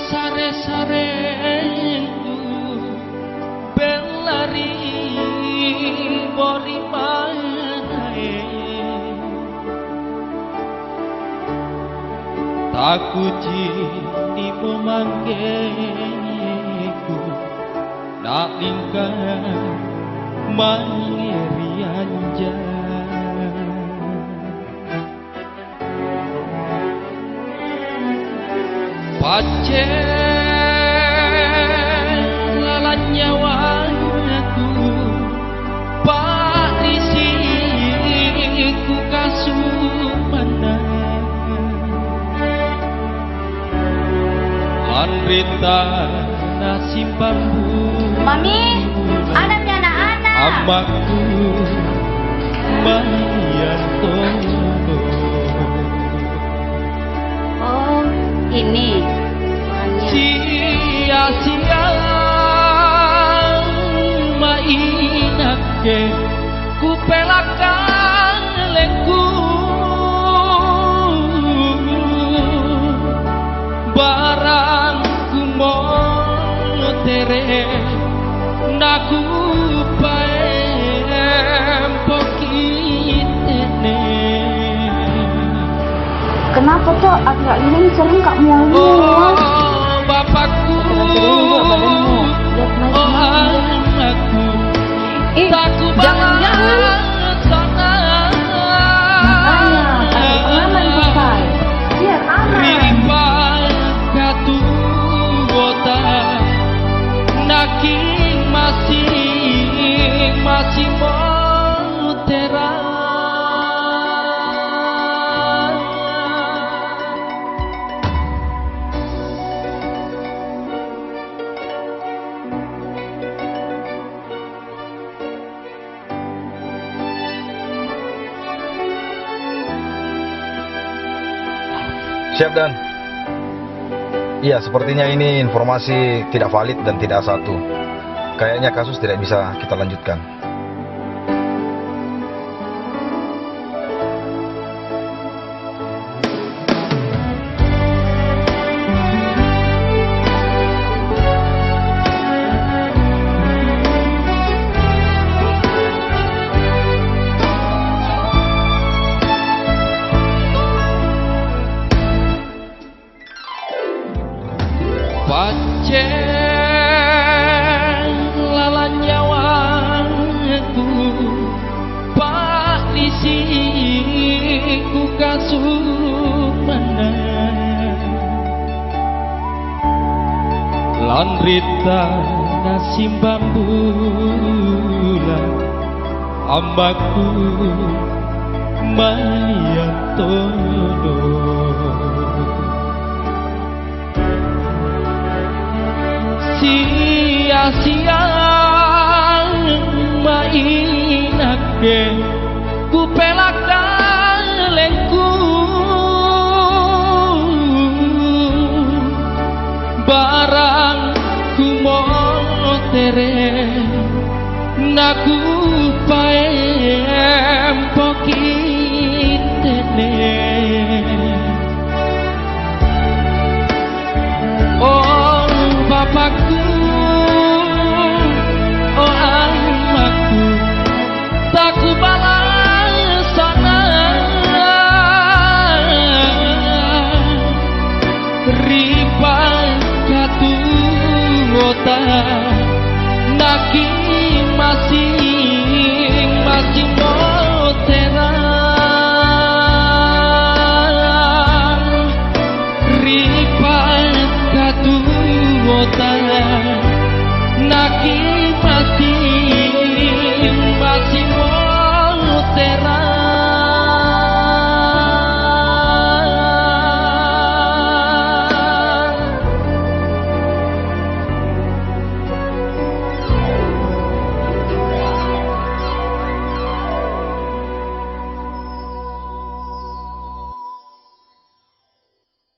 Sare-sareku belari bori manae takuji nipo manggeku nak lingkar mangeri anjay Pacen lalan nyawaku Pak risiku kasumana Andrita nasib bambu Mami, anaknya anak-anak Amaku Mayanto Oh, ini sia-sia mainake ku pelakan lengku barang ku motere naku paem pokitene. Kenapa tuh agak ini sering kak mau Bapakku, anakku, takku banget sana. Makanya, pakai pengaman pakai. Biar aman. Riba katu bota, naking masih mau terang. Siap Dan. Iya, sepertinya ini informasi tidak valid dan tidak satu. Kayaknya kasus tidak bisa kita lanjutkan. Pacen lalan nyawaku Pak risiku kasumana lan rita nasib bambula ambaku mayantono sia-sia mainake